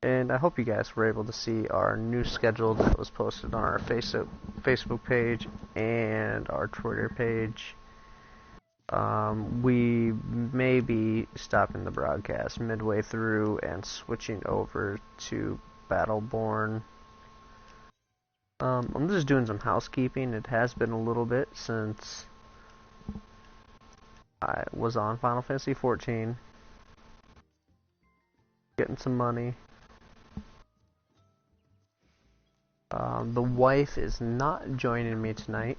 And I hope you guys were able to see our new schedule that was posted on our Facebook page and our Twitter page. We may be stopping the broadcast midway through and switching over to Battleborn. I'm just doing some housekeeping. It has been a little bit since I was on Final Fantasy XIV. Getting some money. The wife is not joining me tonight.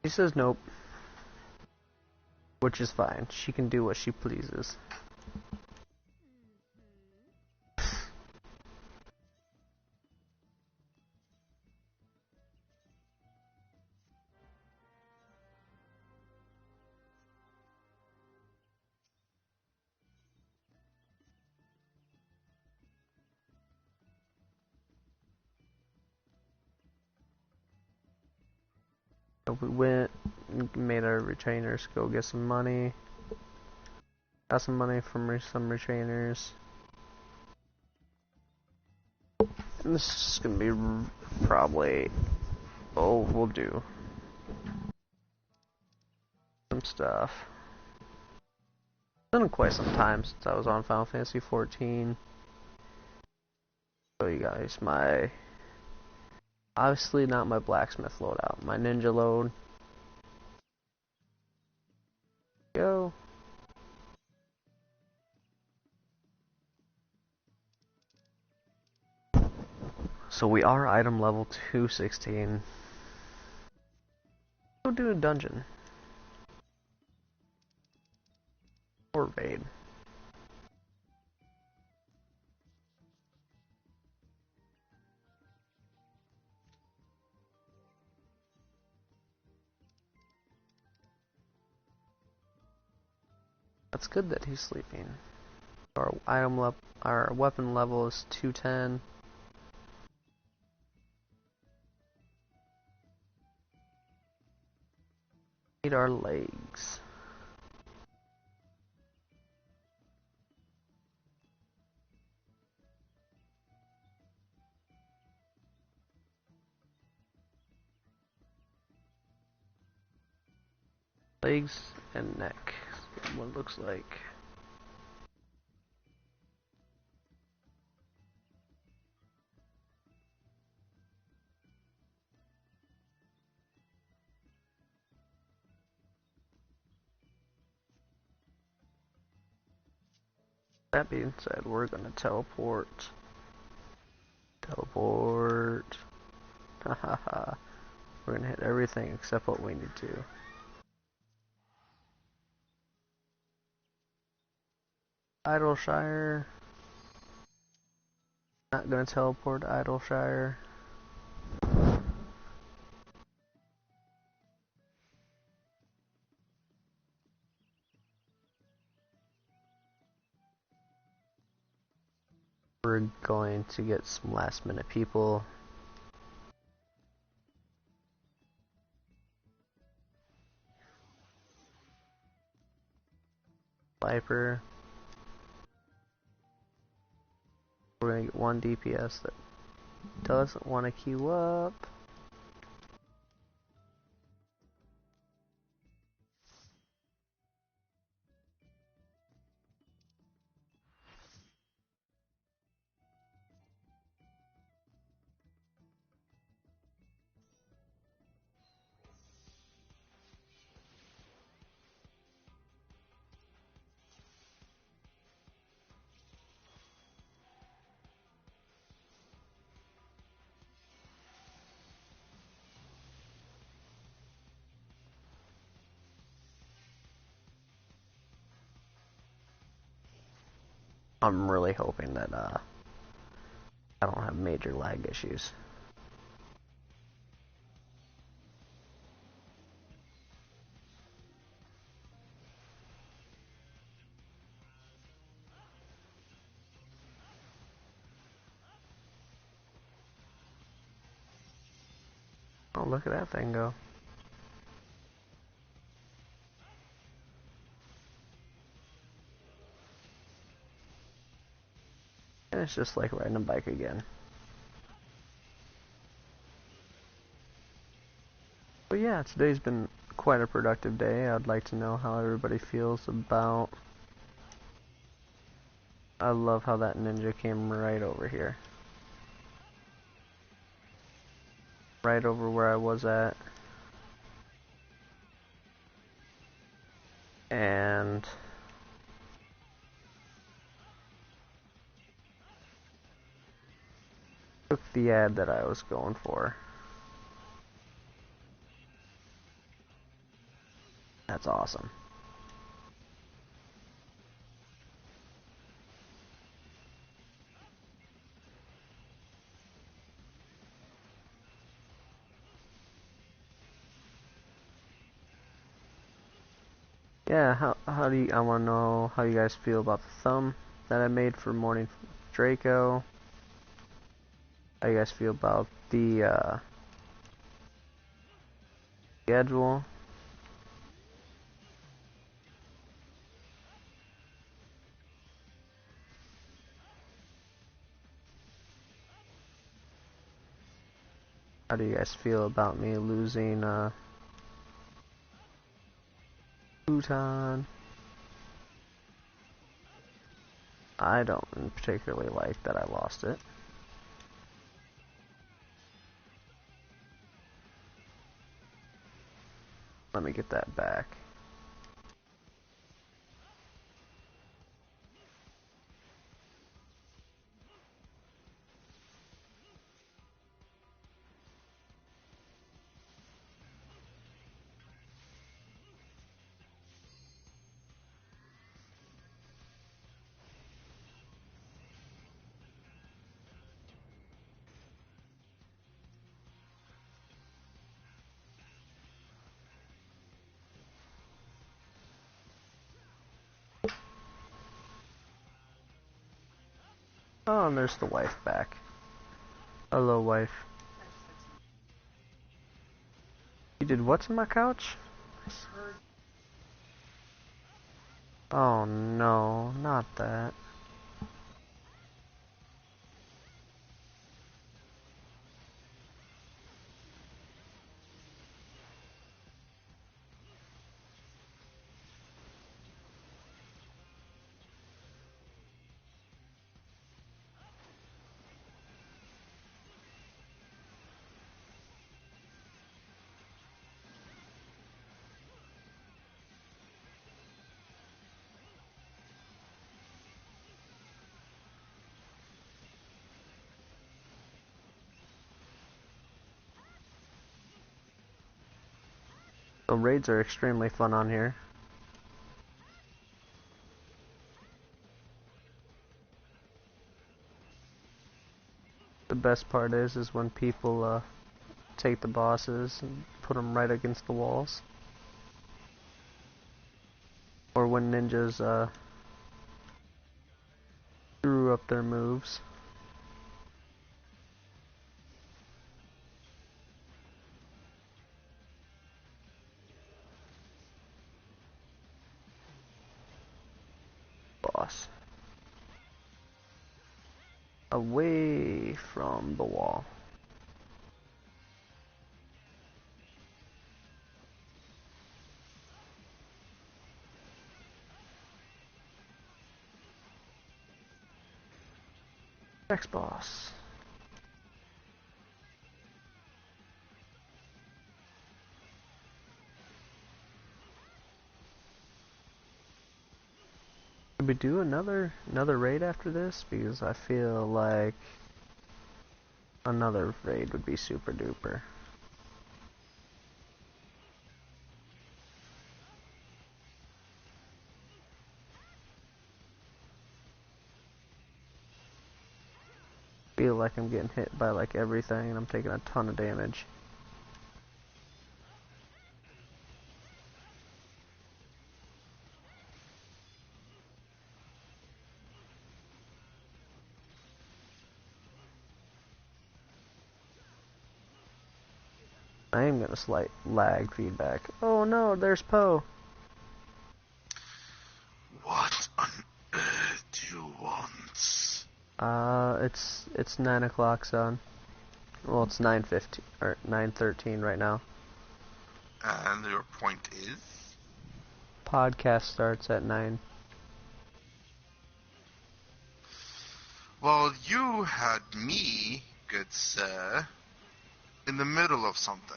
She says nope. Which is fine. She can do what she pleases. So we went, made our retainers go get some money. Got some money from some retainers. And this is gonna be probably, we'll do some stuff. It's been quite some time since I was on Final Fantasy XIV. So you guys, obviously not my blacksmith loadout, my ninja load. Go. So we are item level 216. Go do a dungeon. Or raid. That's good that he's sleeping. Our weapon level is 210. Need our legs. Legs and neck. That's what it looks like. That being said, we're gonna teleport. Teleport. Hahaha. We're gonna hit everything except what we need to. Idleshire. Not gonna teleport to Idleshire. We're going to get some last minute people. Viper. We're gonna get one DPS that doesn't want to queue up. I'm really hoping that I don't have major lag issues. Oh, look at that thing go. And it's just like riding a bike again. But yeah, today's been quite a productive day. I'd like to know how everybody feels about... I love how that ninja came right over here. Right over where I was at. And... took the ad that I was going for. That's awesome. Yeah, how do you, I want to know how you guys feel about the thumb that I made for Morning Draco. How you guys feel about the schedule. How do you guys feel about me losing Bhutan? I don't particularly like that I lost it. Let me get that back. Oh, and there's the wife back. Hello, wife. You did what to my couch? Oh no, not that. The raids are extremely fun on here. The best part is when people take the bosses and put them right against the walls. Or when ninjas screw up their moves. Boss. Away from the wall. Next boss. Should we do another raid after this? Because I feel like another raid would be super duper. Feel like I'm getting hit by like everything and I'm taking a ton of damage. I am getting a slight lag feedback. Oh no, there's Po. What on earth do you want? It's 9 o'clock, son. Well, it's 9:15 or 9:13 right now. And your point is? Podcast starts at 9. Well, you had me, good sir, in the middle of something.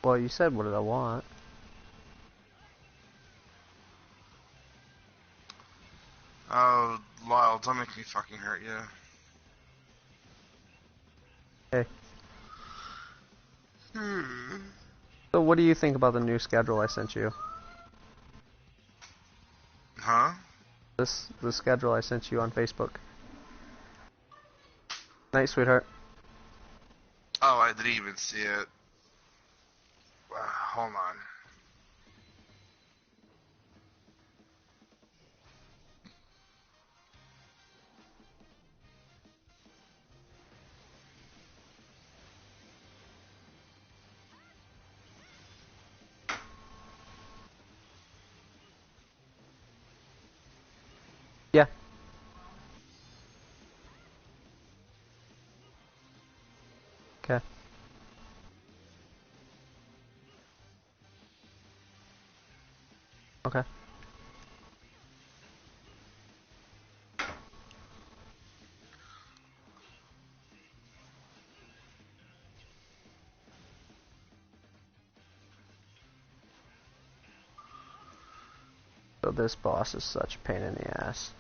Well, you said what did I want? Oh, Lyle, don't make me fucking hurt you. Hey. Hmm. So what do you think about the new schedule I sent you? Huh? The schedule I sent you on Facebook. Night, sweetheart. Oh, I didn't even see it. Hold on. Yeah. Okay. Okay. So this boss is such a pain in the ass.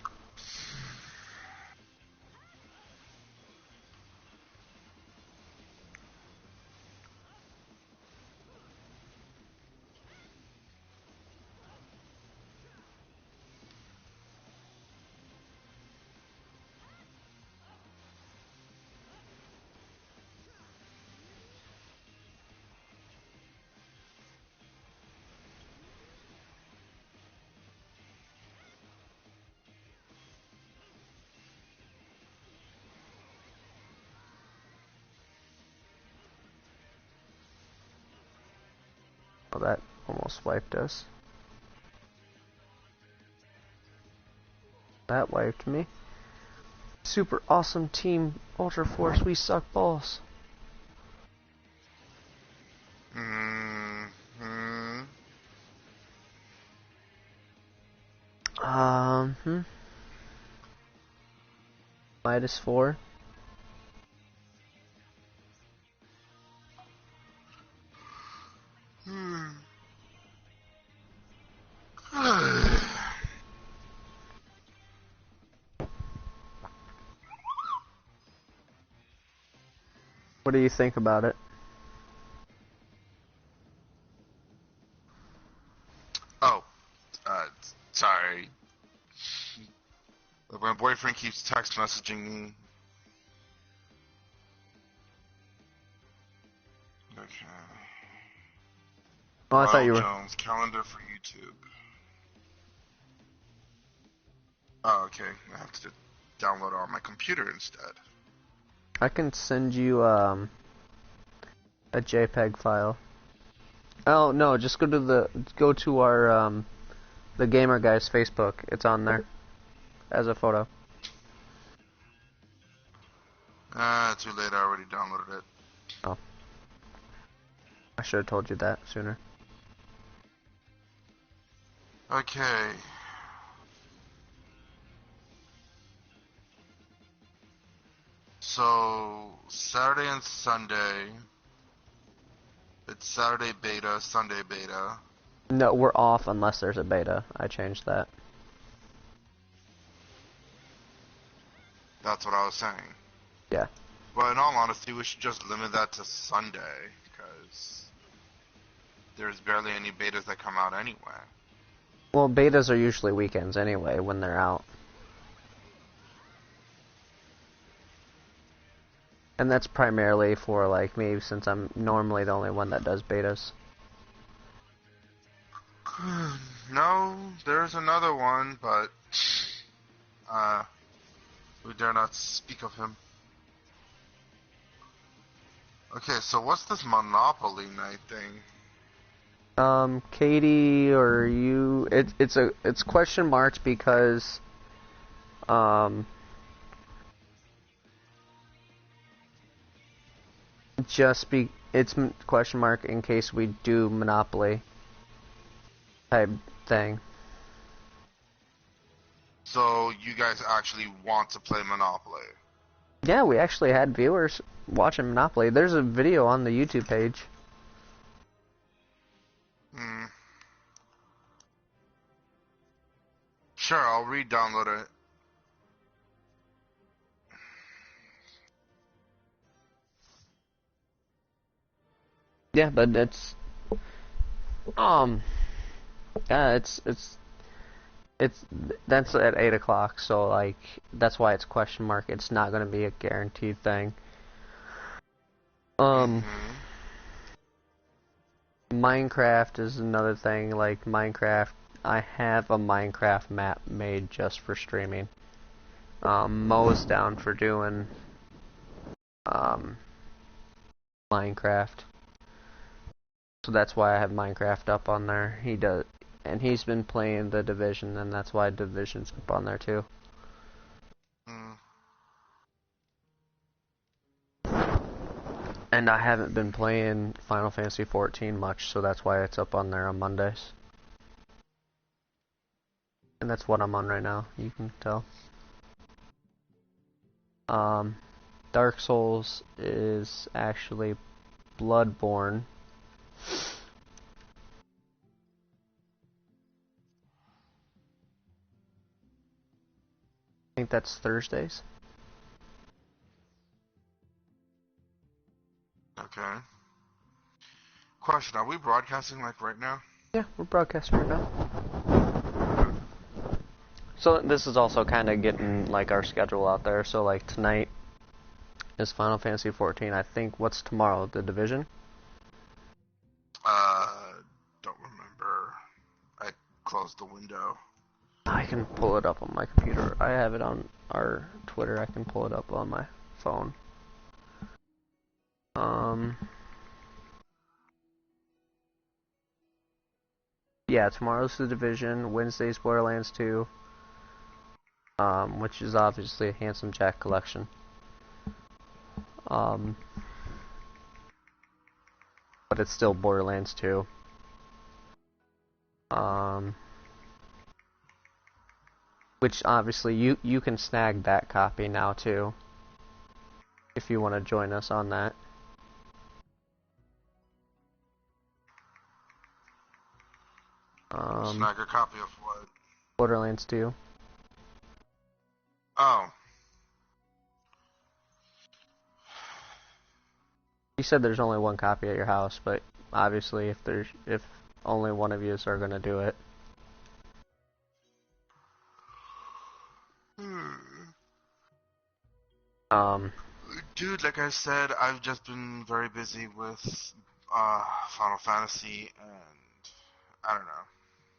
Oh, that almost wiped us. That wiped me. Super awesome team, Ultra Force, we suck balls. Mm-hmm. -4. What do you think about it? Oh, sorry. My boyfriend keeps text messaging me. Okay. Oh, I thought Lyle you were... Jones, calendar for YouTube. Oh, okay. I have to download it on my computer instead. I can send you, a JPEG file. Oh, no, just go to our, the Gamer Guy's Facebook. It's on there. As a photo. Too late. I already downloaded it. Oh. I should have told you that sooner. Okay. So, Saturday and Sunday. It's Saturday beta, Sunday beta. No, we're off unless there's a beta. I changed that. That's what I was saying. Yeah. But in all honesty, we should just limit that to Sunday, because there's barely any betas that come out anyway. Well, betas are usually weekends anyway, when they're out. And that's primarily for, like, me, since I'm normally the only one that does betas. No, there's another one, but we dare not speak of him. Okay, so what's this Monopoly night thing? Katie or you, it's question marks because, Um, it's question mark in case we do Monopoly type thing. So you guys actually want to play Monopoly? Yeah, we actually had viewers watching Monopoly. There's a video on the YouTube page. Hmm. Sure, I'll re-download it. Yeah, but um yeah, it's that's at 8 o'clock, so like that's why it's question mark. It's not gonna be a guaranteed thing. Mm-hmm. Minecraft is another thing. Like Minecraft, I have a Minecraft map made just for streaming. Mo's down for doing um Minecraft, so that's why I have Minecraft up on there. He does, and he's been playing the Division, and that's why Division's up on there too. Mm. And I haven't been playing Final Fantasy 14 much, so that's why it's up on there on Mondays. And that's what I'm on right now, you can tell. Dark Souls is actually Bloodborne. I think that's Thursdays. Okay. Question, are we broadcasting like right now? Yeah, we're broadcasting right now. So this is also kind of getting like our schedule out there. So like tonight is Final Fantasy 14. I think what's tomorrow? The Division? Don't remember. I closed the window. I can pull it up on my computer. I have it on our Twitter. I can pull it up on my phone. Yeah, tomorrow's the Division. Wednesday's Borderlands 2. Which is obviously a Handsome Jack collection. But it's still Borderlands 2. Which obviously you can snag that copy now too, if you want to join us on that. Snag a copy of what? Borderlands 2. Oh. You said there's only one copy at your house, but obviously if only one of you are gonna do it. Dude, like I said, I've just been very busy with Final Fantasy, and I don't know.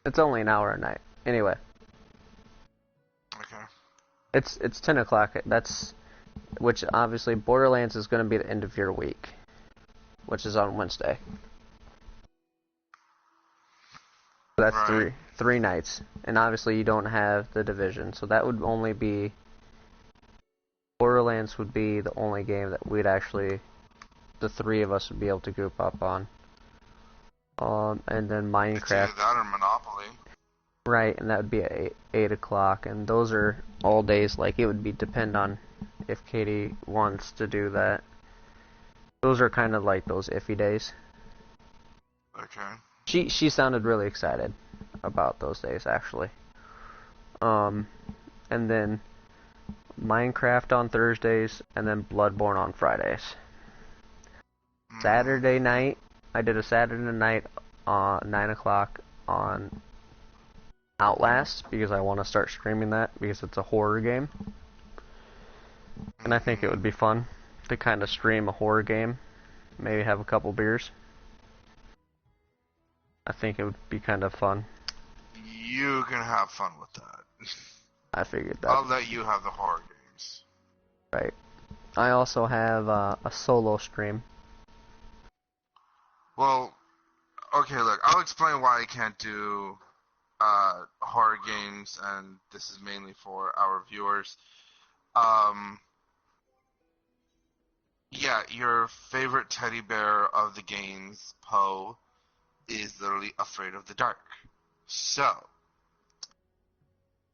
It's only an hour a night. Anyway. Okay. It's 10 o'clock. Which obviously Borderlands is gonna be the end of your week, which is on Wednesday. So that's right. three nights, and obviously you don't have the Division, so that would only be Borderlands would be the only game that the three of us would be able to group up on. And then Minecraft. It's either that or Monopoly. Right, and that would be at 8 o'clock, and those are all days. Like it would depend on if Katie wants to do that. Those are kind of like those iffy days. Okay. She sounded really excited about those days actually. And then Minecraft on Thursdays, and then Bloodborne on Fridays. Saturday night, I did a Saturday night 9 o'clock on Outlast, because I want to start streaming that, because it's a horror game. And I think it would be fun to kind of stream a horror game, maybe have a couple beers. I think it would be kind of fun. You can have fun with that. I figured that. I'll let you have the horror games. Right. I also have a solo stream. Well, okay, look, I'll explain why I can't do horror games, and this is mainly for our viewers. Um, yeah, your favorite teddy bear of the games, Po, is literally afraid of the dark. So,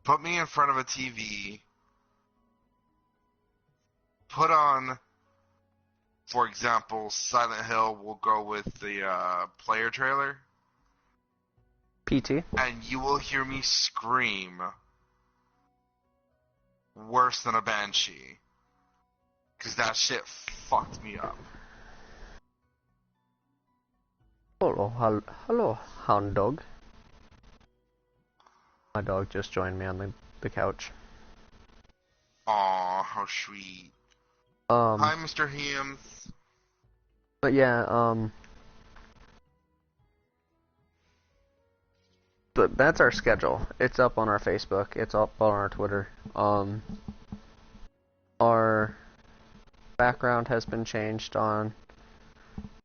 put me in front of a TV, put on, for example, Silent Hill, we'll go with the player trailer, PT. and you will hear me scream worse than a banshee. Because that shit fucked me up. Hello, hound dog. My dog just joined me on the couch. Aw, how sweet. Hi, Mr. Hams. But yeah, but that's our schedule. It's up on our Facebook. It's up on our Twitter. Our background has been changed on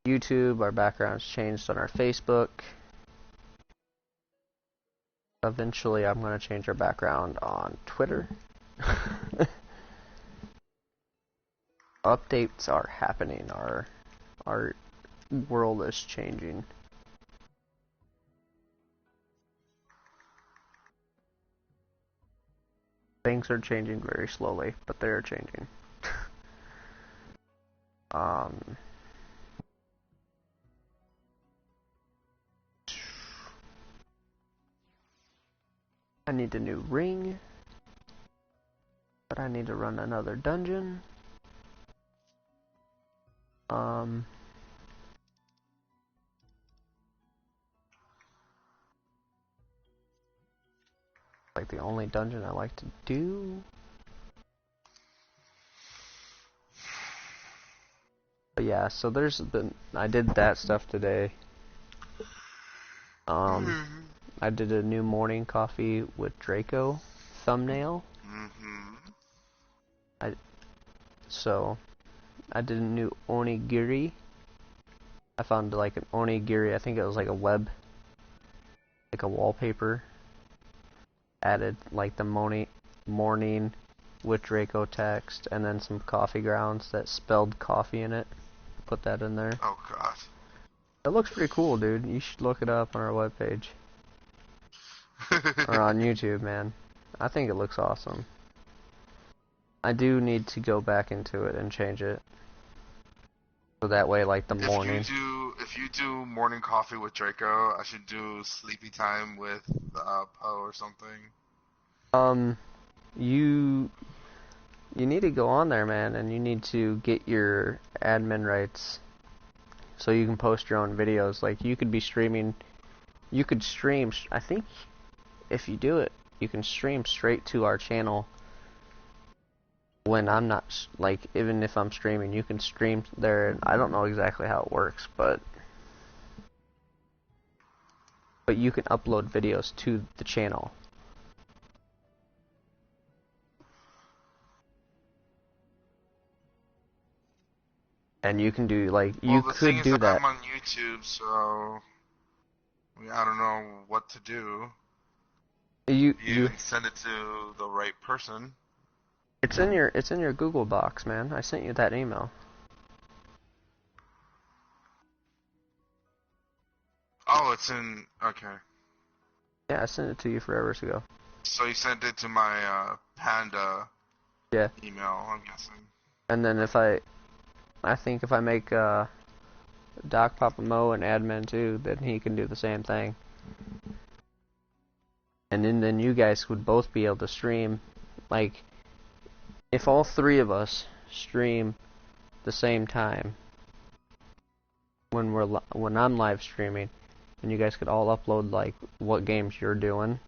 YouTube. Our background's changed on our Facebook. Eventually, I'm going to change our background on Twitter. Updates are happening. Our world is changing. Things are changing very slowly, but they are changing. I need a new ring, but I need to run another dungeon. Like the only dungeon I like to do. But yeah, so I did that stuff today. I did a new morning coffee with Draco thumbnail. So I did a new onigiri. I found like an onigiri, I think it was like a web, like a wallpaper. Added like the morning with Draco text, and then some coffee grounds that spelled coffee in it. Put that in there. Oh god. It looks pretty cool, dude. You should look it up on our webpage. Or on YouTube, man. I think it looks awesome. I do need to go back into it and change it. So that way, like the morning. If you do morning coffee with Draco, I should do sleepy time with Po or something. You need to go on there, man, and you need to get your admin rights so you can post your own videos. Like, you could be streaming, you could stream, I think if you do it, you can stream straight to our channel when I'm not, like, even if I'm streaming, you can stream there. I don't know exactly how it works, but you can upload videos to the channel. And you can do, like, you could do that. I'm on YouTube, so I don't know what to do. You send it to the right person. It's in your Google Docs, man. I sent you that email. Oh, it's in. Okay. Yeah, I sent it to you forever ago. So you sent it to my Panda. Yeah. Email, I'm guessing. And then I think if I make Doc Papa Mo an admin too, then he can do the same thing. And then you guys would both be able to stream, like, if all three of us stream the same time when I'm live streaming, and you guys could all upload like what games you're doing,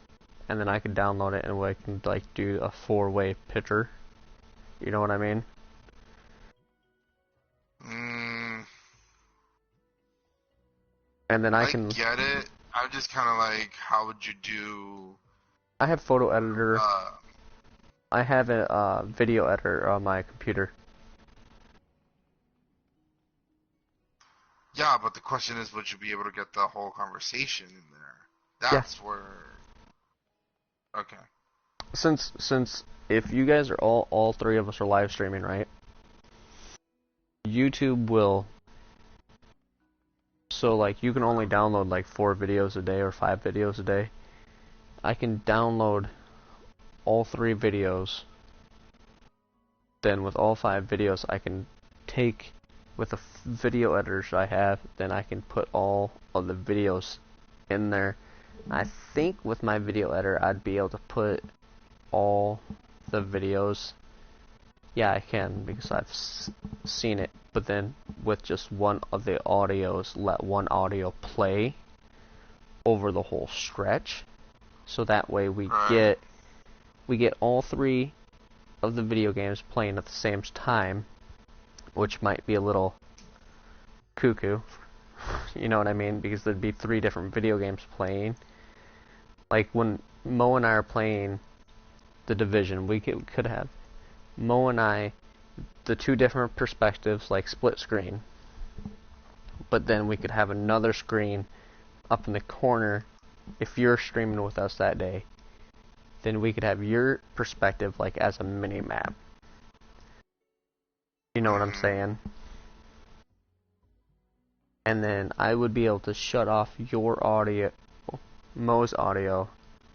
and then I could download it and we can like do a 4-way picture. You know what I mean? And then I can get it. I'm just kind of like, how would you do? I have photo editor. I have a video editor on my computer. Yeah, but the question is, would you be able to get the whole conversation in there? That's where. Okay. Since if you guys are all three of us are live streaming, right? YouTube will, so like you can only download like 4 videos a day or 5 videos a day. I can download all 3 videos. Then with all 5 videos, I can take with the video editors I have, then I can put all of the videos in there. I think with my video editor, I'd be able to put all the videos. Yeah, I can, because I've seen it. But then with just one of the audios, let one audio play over the whole stretch, so that way we get all 3 of the video games playing at the same time, which might be a little cuckoo. You know what I mean? Because there'd be 3 different video games playing. Like when Mo and I are playing The Division, we could have Mo and I, the 2 different perspectives, like split screen. But then we could have another screen up in the corner if you're streaming with us that day. Then we could have your perspective like as a mini map. You know what I'm saying? And then I would be able to shut off your audio, Mo's audio,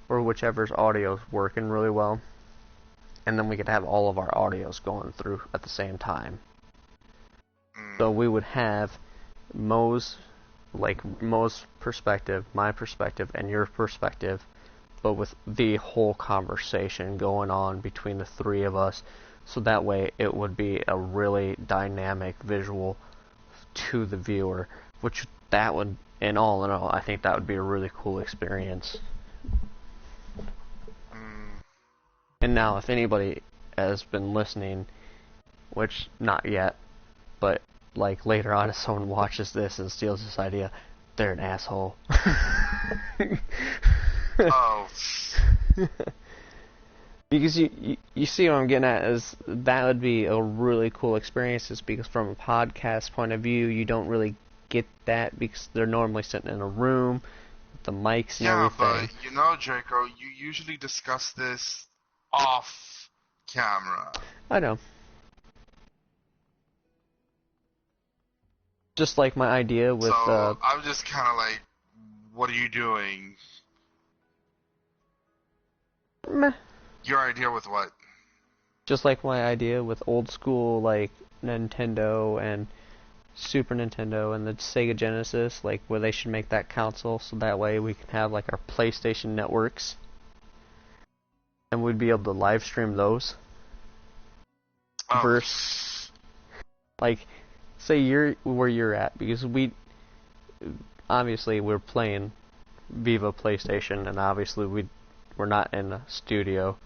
or whichever's audio is working really well. And then we could have all of our audios going through at the same time. So we would have Mo's perspective, my perspective, and your perspective, but with the whole conversation going on between the 3 of us, so that way it would be a really dynamic visual to the viewer, which that would, in all, I think that would be a really cool experience. And now, if anybody has been listening, which not yet, but like later on if someone watches this and steals this idea, they're an asshole. Oh. Because you see what I'm getting at, is that would be a really cool experience, is because from a podcast point of view, you don't really get that because they're normally sitting in a room with the mics and everything. Yeah, but you know, Draco, you usually discuss this off camera. I know. Just like my idea with... So, I'm just kind of like, what are you doing? Meh. Your idea with what? Just like my idea with old school, like, Nintendo and Super Nintendo and the Sega Genesis, like, where they should make that console, so that way we can have, like, our PlayStation networks. And we'd be able to live stream those. Oh. Versus, like, say you're where you're at, because obviously we're playing Viva PlayStation, and obviously we're not in a studio.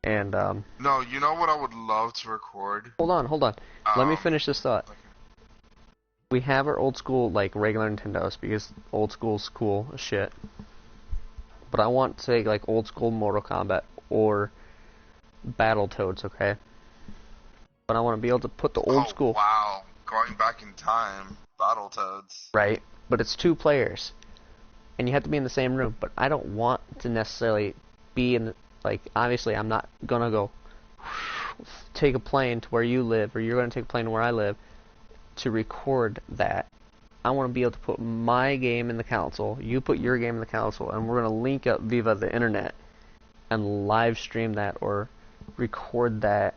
And no, you know what I would love to record? Hold on. Let me finish this thought. Okay. We have our old school, like, regular Nintendos, because old school's cool as shit. But I want to say, like, old school Mortal Kombat or Battletoads, okay? But I want to be able to put the old school... Wow, going back in time, Battletoads. Right, but it's 2 players. And you have to be in the same room, but I don't want to necessarily be in... Like, obviously, I'm not gonna go take a plane to where you live, or you're gonna take a plane to where I live to record that. I want to be able to put my game in the console, you put your game in the console, and we're gonna link up via the internet and live stream that, or record that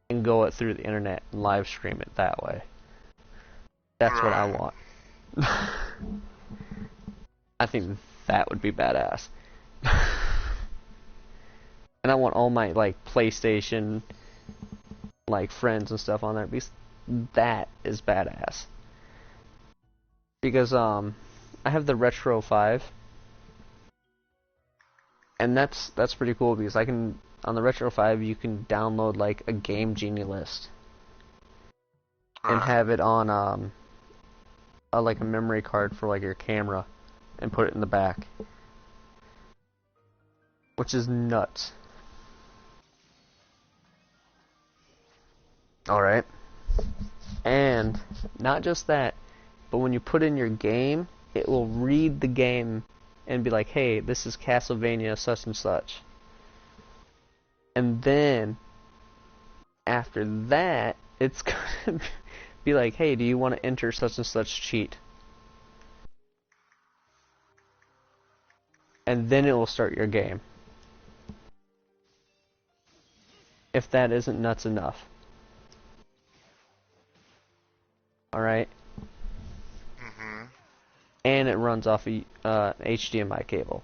and go it through the internet and live stream it that way. That's what I want. I think that would be badass. And I want all my, like, PlayStation, like, friends and stuff on there, because that is badass. Because, I have the Retro 5, and that's pretty cool, because I can, on the Retro 5, you can download, like, a Game Genie list, and have it on, like, a memory card for, like, your camera, and put it in the back. Which is nuts. Alright. And not just that, but when you put in your game, it will read the game and be like, hey, this is Castlevania such and such. And then, after that, it's gonna be like, hey, do you want to enter such and such cheat? And then it will start your game. If that isn't nuts enough. Alright? Mm-hmm. And it runs off a HDMI cable.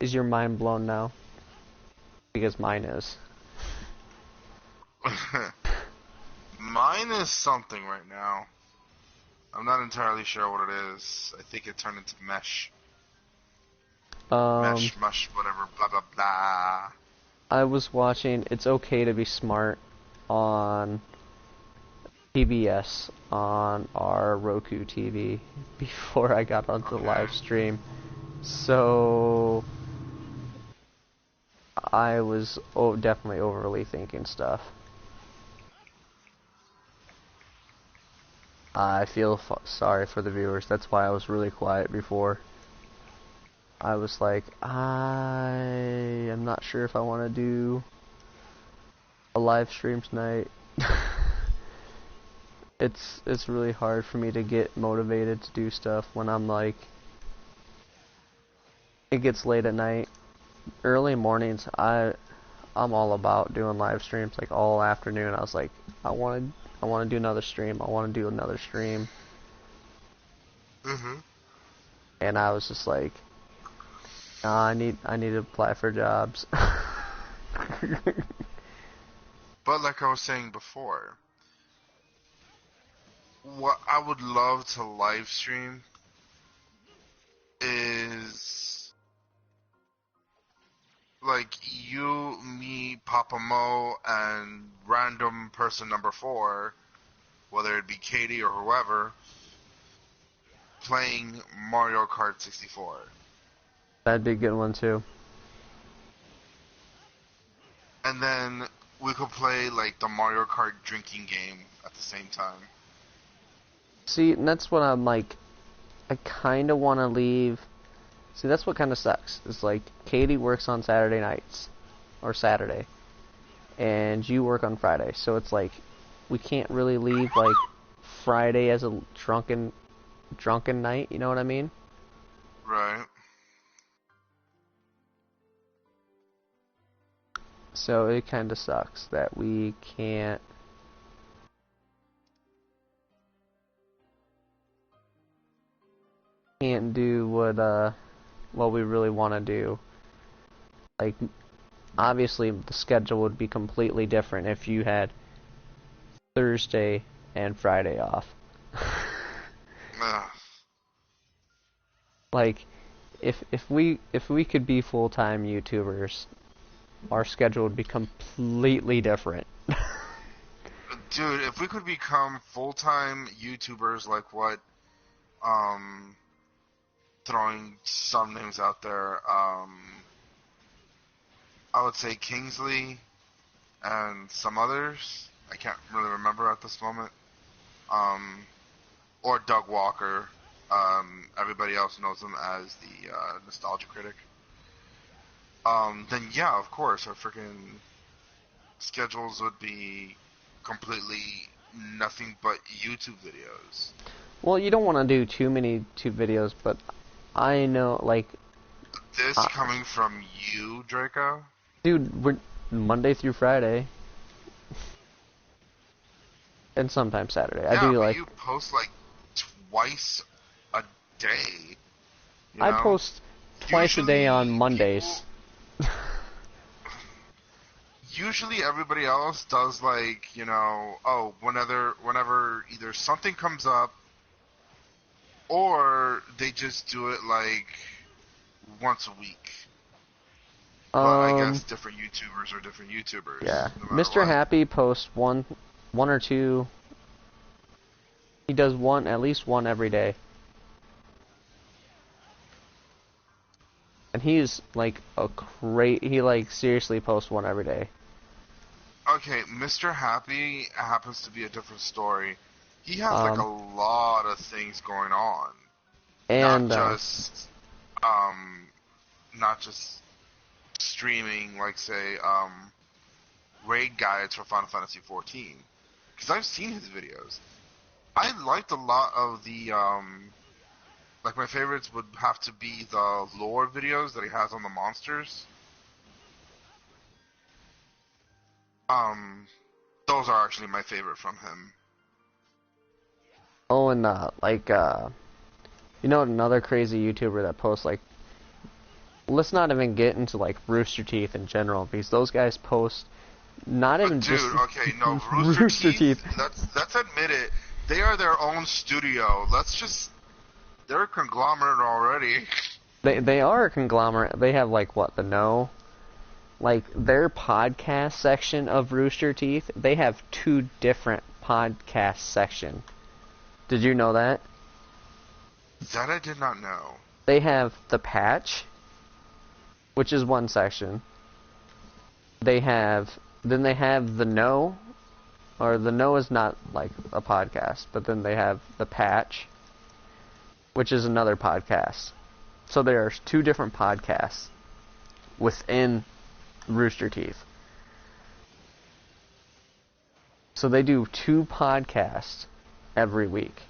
Is your mind blown now? Because mine is. Mine is something right now. I'm not entirely sure what it is. I think it turned into mesh. Mesh, whatever, blah, blah, blah. I was watching It's Okay to Be Smart on PBS on our Roku TV before I got onto the live stream. So I was definitely overly thinking stuff. I feel sorry for the viewers. That's why I was really quiet before. I was like, I am not sure if I want to do a live stream tonight. It's really hard for me to get motivated to do stuff when I'm like, it gets late at night. Early mornings, I'm all about doing live streams. Like all afternoon, I was like, I want to do another stream. I want to do another stream. Mm-hmm. And I was just like, nah, I need to apply for jobs. But like I was saying before, what I would love to live stream is like you, me, Papa Mo, and random person number 4, whether it be Katie or whoever, playing Mario Kart 64. That'd be a good one too. And then we could play like the Mario Kart drinking game at the same time. See, and that's what I'm like, I kind of want to leave. See, that's what kind of sucks. It's like, Katie works on Saturday nights, or Saturday, and you work on Friday. So it's like, we can't really leave, like, Friday as a drunken night, you know what I mean? Right. So it kind of sucks that we can't do what we really want to do. Like, obviously the schedule would be completely different if you had Thursday and Friday off. Like, if we could be full-time YouTubers, our schedule would be completely different. Dude, if we could become full-time YouTubers like what, throwing some names out there, I would say Kingsley and some others. I can't really remember at this moment. Or Doug Walker. Everybody else knows him as the Nostalgia Critic. Then yeah, of course, our freaking schedules would be completely nothing but YouTube videos. Well, you don't want to do too many YouTube videos, but I know, like... This coming from you, Draco? Dude, we're Monday through Friday. And sometimes Saturday. Yeah, I do, but like... you post, like, twice a day. You I know? post twice a day on Mondays. Usually everybody else does, like, you know, whenever either something comes up or they just do it, like, once a week. But I guess different YouTubers are different YouTubers. Yeah. No Mr. what. Happy posts one or two. He does at least one every day. And he's like he like seriously posts one every day. Okay, Mr. Happy happens to be a different story. he has like a lot of things going on. And Not just streaming, like say, raid guides for Final Fantasy 14. Because I've seen his videos. I liked a lot of the, like my favorites would have to be the lore videos that he has on the monsters. Those are actually my favorite from him. oh, and you know, another crazy YouTuber that posts like, let's not even get into like Rooster Teeth in general, because those guys post not even Dude, just okay, no, Rooster Teeth. Let's admit it. They are their own studio. They're a conglomerate already. They are a conglomerate. They have like what, the No? Like their podcast section of Rooster Teeth, they have 2 different podcast section. Did you know that? That I did not know. They have the Patch, which is one section. Then they have the No, or the No is not like a podcast, but then they have the Patch, which is another podcast. So there's 2 different podcasts within Rooster Teeth. So they do 2 podcasts every week.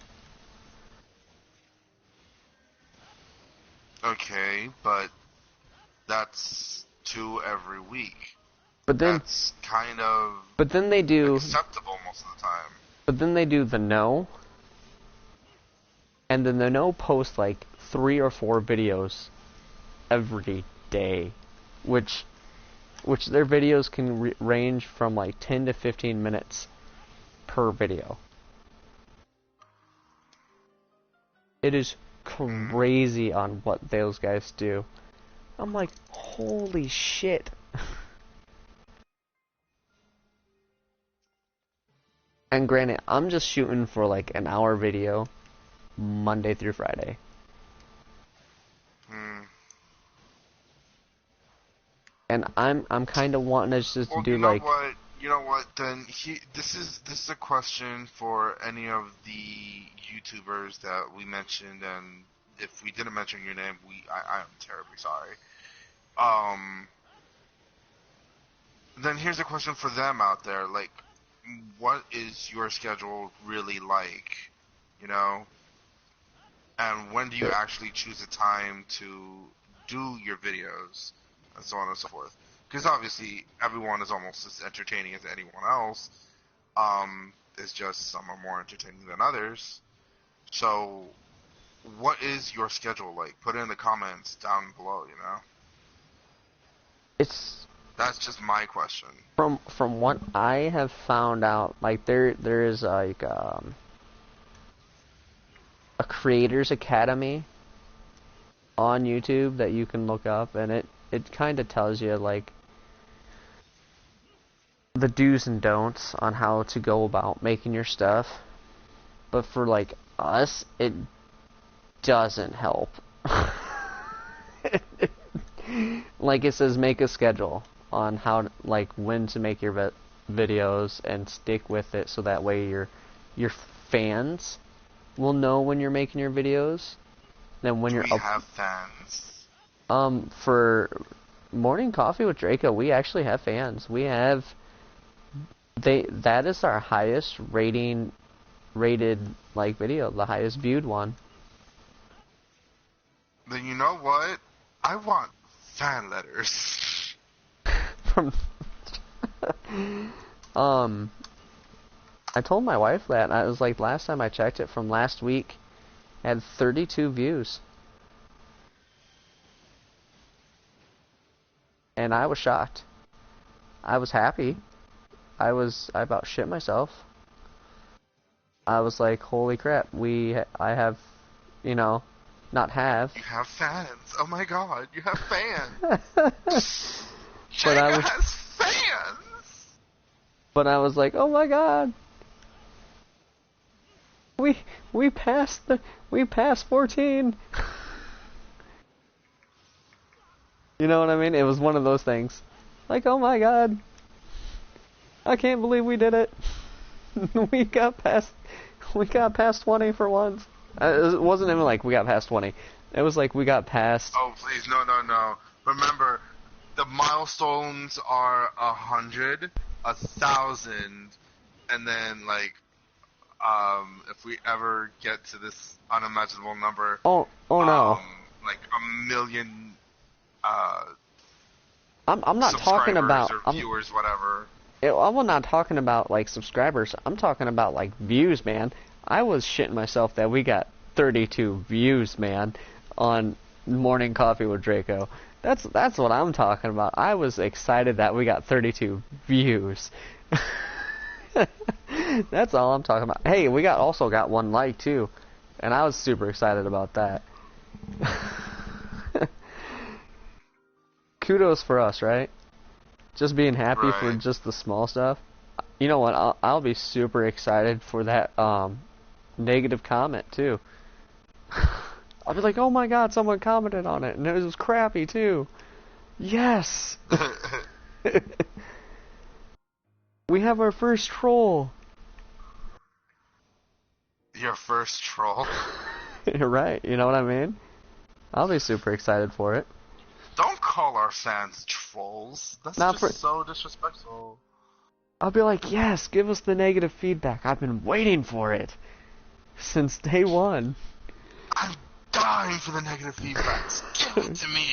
Okay, but that's 2 every week. But then that's kind of they do acceptable most of the time. But then they do the No, and then the No posts like 3 or 4 videos every day, which their videos can range from like 10 to 15 minutes per video. It is crazy on what those guys do. I'm like, holy shit. And granted, I'm just shooting for like an hour video Monday through Friday. And I'm kind of wanting to just do like. You know what? Then this is a question for any of the YouTubers that we mentioned, and if we didn't mention your name, I am terribly sorry. Then here's a question for them out there, like, what is your schedule really like, you know? And when do you actually choose a time to do your videos, and so on and so forth? Because obviously everyone is almost as entertaining as anyone else. It's just some are more entertaining than others. So, what is your schedule like? Put it in the comments down below, you know? That's just my question. From what I have found out, like there is like a Creators Academy on YouTube that you can look up, and it kind of tells you like the do's and don'ts on how to go about making your stuff. But for like us, it doesn't help. Like it says, make a schedule on how like when to make your videos and stick with it, so that way your fans will know when you're making your videos. Then when you're have fans. For Morning Coffee with Draco, we actually have fans. We have that is our highest rated like video, the highest viewed one. Then you know what? I want fan letters. From I told my wife that. I was like, last time I checked it from last week, it had 32 views. And I was shocked. I was happy. I about shit myself. I was like, holy crap, I have, you know, not have. You have fans. Oh my god, you have fans. But I was, has fans. But I was like, oh my god. We passed 14. You know what I mean? It was one of those things. Like, oh my god. I can't believe we did it. We got past We got past 20 for once. It wasn't even like we got past 20. It was like we got past... Oh, please, no. Remember, the milestones are 100, 1,000, and then, like, if we ever get to this unimaginable number... Oh no. Like, 1 million, I'm not talking about... or viewers, whatever. I'm not talking about, like, subscribers. I'm talking about, like, views, man. I was shitting myself that we got 32 views, man, on Morning Coffee with Draco. That's what I'm talking about. I was excited that we got 32 views. That's all I'm talking about. Hey, we also got 1 like, too. And I was super excited about that. Kudos for us, right? Just being happy for just the small stuff. You know what? I'll be super excited for that negative comment too. I'll be like, oh my god, someone commented on it, and it was crappy too. Yes. We have our first troll. Your first troll. You're right. You know what I mean? I'll be super excited for it. Don't call our fans trolls. That's just so disrespectful. I'll be like, yes, give us the negative feedback. I've been waiting for it since day one. I'm dying for the negative feedbacks. Give it to me.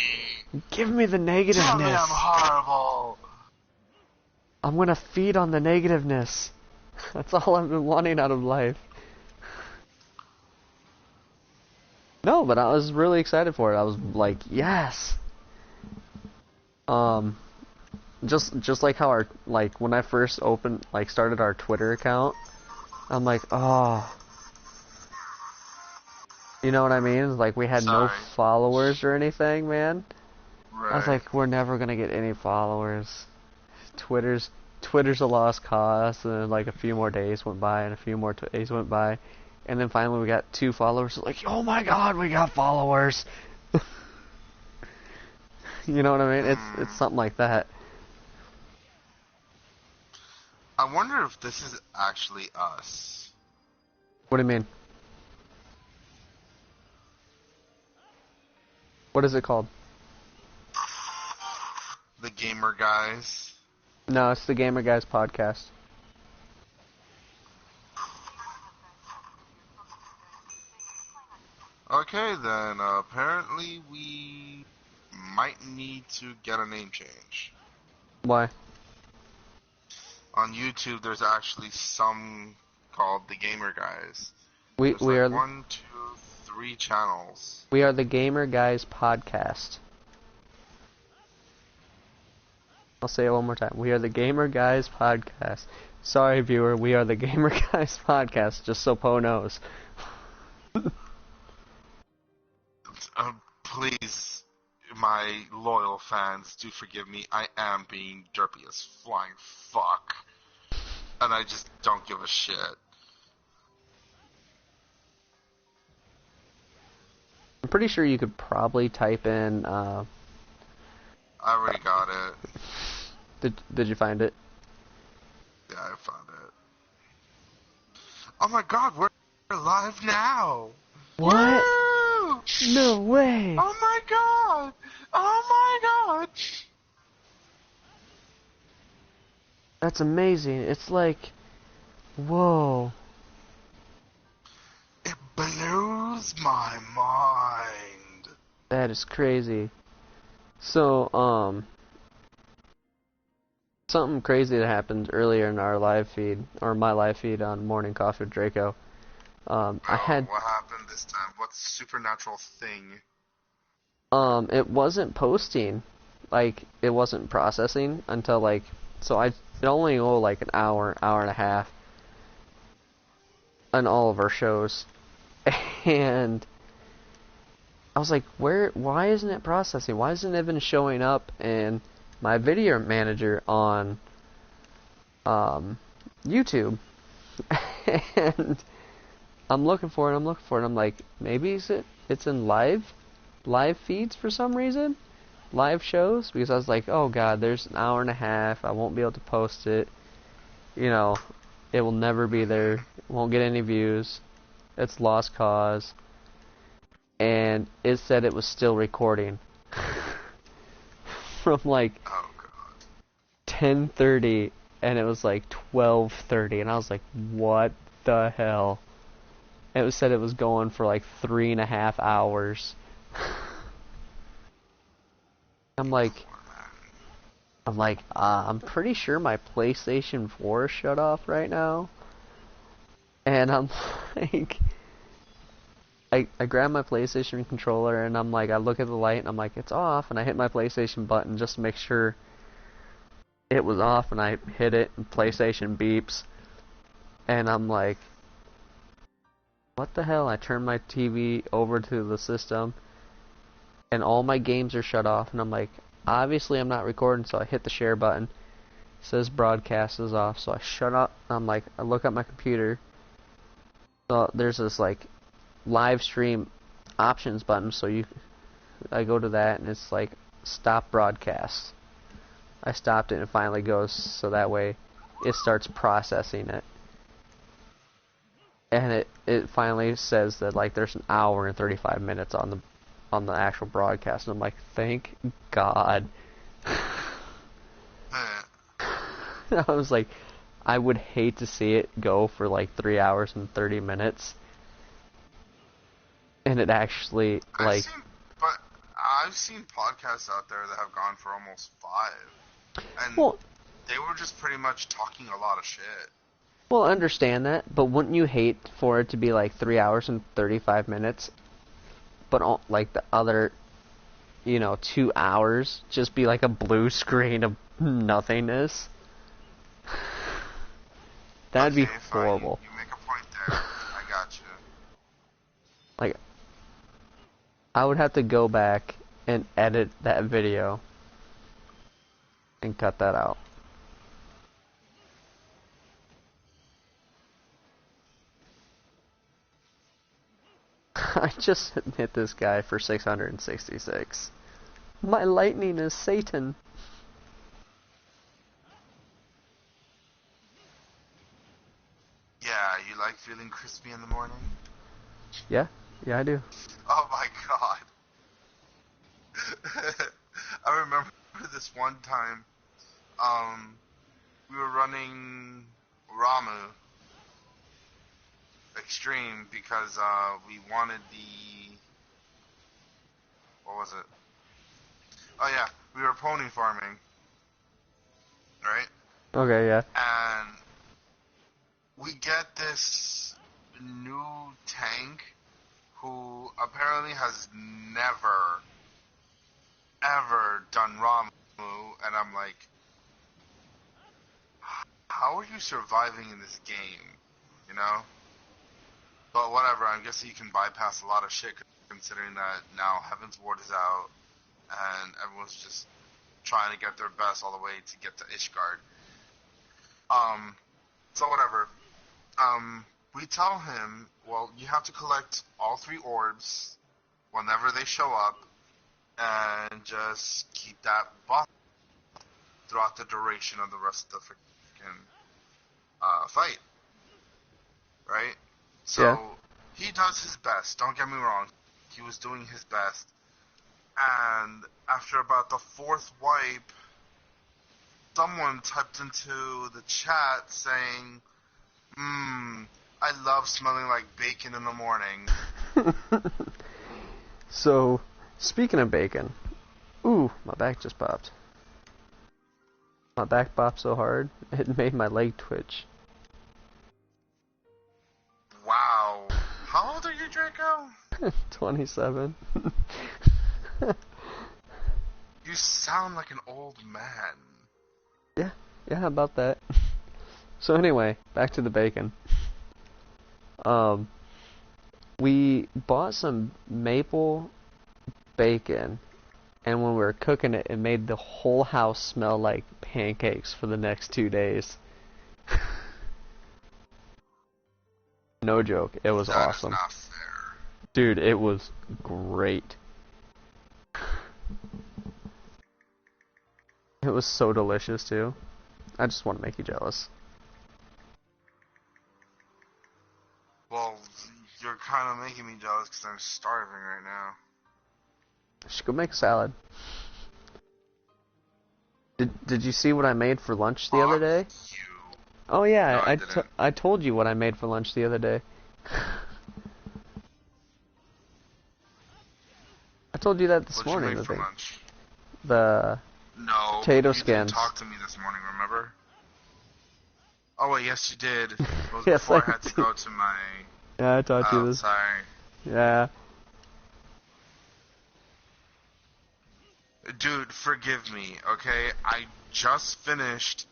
Give me the negativeness. Tell me I'm horrible. I'm gonna feed on the negativeness. That's all I've been wanting out of life. No, but I was really excited for it. I was like, yes. Just like how when I first started our Twitter account, I'm like, oh, you know what I mean? Like, we had no followers or anything, man. Right. I was like, we're never gonna get any followers. Twitter's a lost cause. And then, like, a few more days went by, and a few more days went by, and then finally we got 2 followers. Like, oh my god, we got followers. You know what I mean? It's something like that. I wonder if this is actually us. What do you mean? What is it called? The Gamer Guys. No, it's the Gamer Guys podcast. Okay, then apparently we might need to get a name change. Why? On YouTube, there's actually some called the Gamer Guys. We are 1, 2, 3 channels. We are the Gamer Guys podcast. I'll say it one more time. We are the Gamer Guys podcast. Sorry, viewer. We are the Gamer Guys podcast. Just so Po knows. Please, my loyal fans, do forgive me. I am being derpy as flying fuck. And I just don't give a shit. I'm pretty sure you could probably type in, I already got it. Did you find it? Yeah, I found it. Oh my god, we're live now! What? Woo! No way! Oh my god! Oh my god! That's amazing. It's like, whoa. It blows my mind. That is crazy. So, something crazy that happened earlier in our live feed, or my live feed on Morning Coffee with Draco. What happened this time? What supernatural thing? It wasn't posting. Like, it wasn't processing until, like, so it only go like an hour and a half on all of our shows. And I was like, why isn't it processing? Why isn't it even showing up in my video manager on YouTube? And I'm looking for it, I'm like, maybe it's in live feeds for some reason? Live shows? Because I was like, oh god, there's an hour and a half, I won't be able to post it. You know, It will never be there. It won't get any views. It's lost cause. And it said it was still recording. From like Oh god. 10:30 and it was like 12:30 and I was like, what the hell? And it said it was going for like 3.5 hours. I'm like, I'm pretty sure my PlayStation 4 is shut off right now. And I'm like, I grab my PlayStation controller and I'm like, I look at the light and I'm like, it's off. And I hit my PlayStation button just to make sure it was off. And I hit it and PlayStation beeps. And I'm like, what the hell? I turn my TV over to the system and all my games are shut off. And I'm like, obviously I'm not recording, so I hit the share button. It says broadcast is off, so I shut up. I'm like, I look at my computer. So there's this like live stream options button, so I go to that and it's like stop broadcast. I stopped it and it finally goes, so that way it starts processing it. And it finally says that like there's an hour and 35 minutes on the actual broadcast, and I'm like, thank God. I was like, I would hate to see it go for like 3 hours and 30 minutes. And it actually, like... I've seen podcasts out there that have gone for almost 5. And well, they were just pretty much talking a lot of shit. Well, I understand that, but wouldn't you hate for it to be like 3 hours and 35 minutes, but like the other, 2 hours just be like a blue screen of nothingness? That'd be horrible. You make a point there. I got you. Like, I would have to go back and edit that video and cut that out. I just hit this guy for 666. My lightning is Satan. Yeah, you like feeling crispy in the morning? Yeah, I do. Oh my god. I remember this one time, we were running Ramu Extreme because we wanted what was it? Oh yeah, we were pony farming, right? Okay, yeah. And we get this new tank who apparently has never, ever done Ramu, and I'm like, how are you surviving in this game, But whatever, I guess you can bypass a lot of shit considering that now Heaven's Ward is out and everyone's just trying to get their best all the way to get to Ishgard. So whatever. We tell him, well, you have to collect all 3 orbs whenever they show up and just keep that boss throughout the duration of the rest of the freaking fight. Right? So, yeah. He does his best, don't get me wrong. He was doing his best. And after about the 4th wipe, someone typed into the chat saying, I love smelling like bacon in the morning. So, speaking of bacon, ooh, my back just popped. My back popped so hard, it made my leg twitch. Wow. How old are you, Draco? 27. You sound like an old man. Yeah, about that. So anyway, back to the bacon. We bought some maple bacon, and when we were cooking it, it made the whole house smell like pancakes for the next 2 days. No joke, it was awesome. That is not fair. Dude, it was great. It was so delicious too. I just want to make you jealous. making me jealous because I'm starving right now. Should go make salad. Did you see what I made for lunch the other day? You. Oh yeah, No, I didn't. I told you what I made for lunch the other day. I told you that this What'd morning. you make for lunch? The No, potato you skins. didn't talk to me this morning, remember? Oh wait, yes you did. It was Yes, before I I had to go to my... Yeah, I taught you Oh, this. sorry. Yeah. Dude, forgive me, okay? I just finished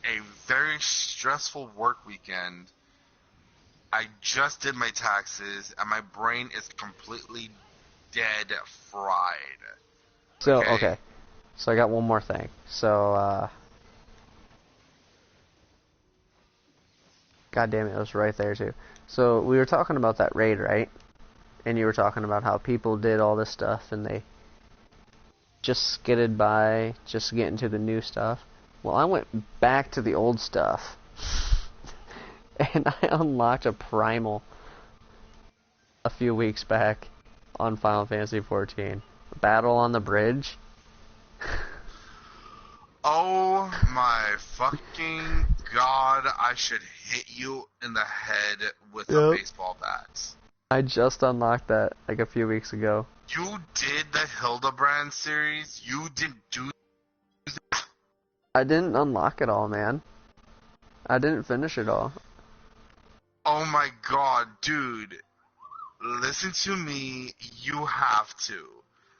a very stressful work weekend. I just did my taxes, and my brain is completely dead fried. So, okay. So I got one more thing. So, God damn it, it was right there too. So we were talking about that raid, right? And you were talking about how people did all this stuff and they just skidded by, just getting to the new stuff. Well, I went back to the old stuff. And I unlocked a primal a few weeks back on Final Fantasy 14. Battle on the Bridge. Oh my fucking god, I should hit you in the head with a baseball bat. I just unlocked that like a few weeks ago. You did the Hildebrand series? You didn't do that? I didn't unlock it all, man. I didn't finish it all. Oh my god, dude. Listen to me. You have to.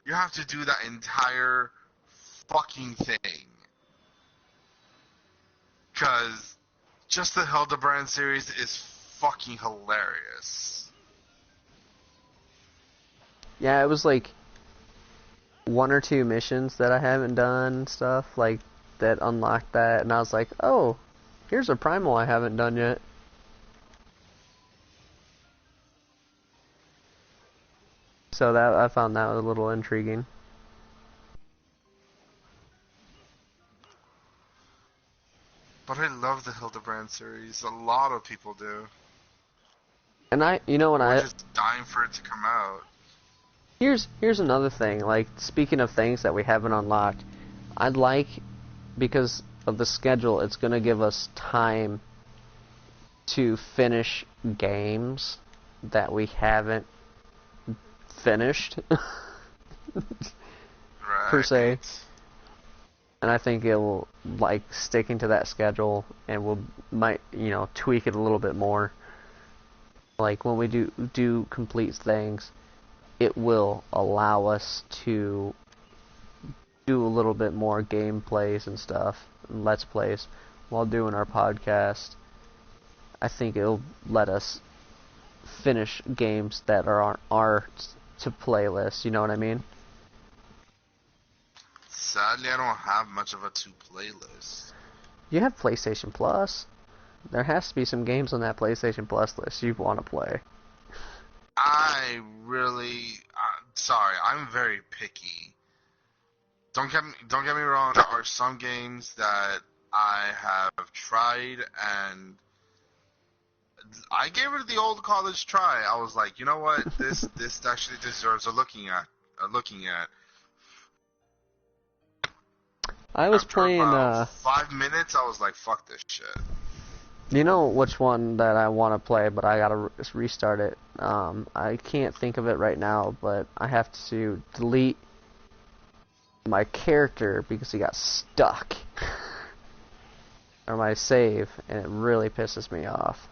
You have to do that entire fucking thing. Because just the Hildebrand series is fucking hilarious. Yeah, it was like one or two missions that I haven't done, stuff like that unlocked that, and I was like, oh, here's a primal I haven't done yet. So that I found that a little intriguing. But I love the Hildebrand series. A lot of people do. And We're just dying for it to come out. Here's another thing. Like, speaking of things that we haven't unlocked, I'd like, because of the schedule, it's gonna give us time to finish games that we haven't finished per se. And I think it will, like, sticking to that schedule, and we'll might tweak it a little bit more. Like when we do complete things, it will allow us to do a little bit more gameplays and stuff, and let's plays while doing our podcast. I think it'll let us finish games that are on our to playlist. You know what I mean? Sadly, I don't have much of a to-playlist. You have PlayStation Plus. There has to be some games on that PlayStation Plus list you want to play. I really, sorry, I'm very picky. Don't get me wrong. There are some games that I have tried, and I gave it the old college try. I was like, you know what, this actually deserves a looking at. I was After playing. About 5 minutes, I was like, fuck this shit. You know which one that I want to play, but I gotta restart it. I can't think of it right now, but I have to delete my character because he got stuck. Or my save, and it really pisses me off.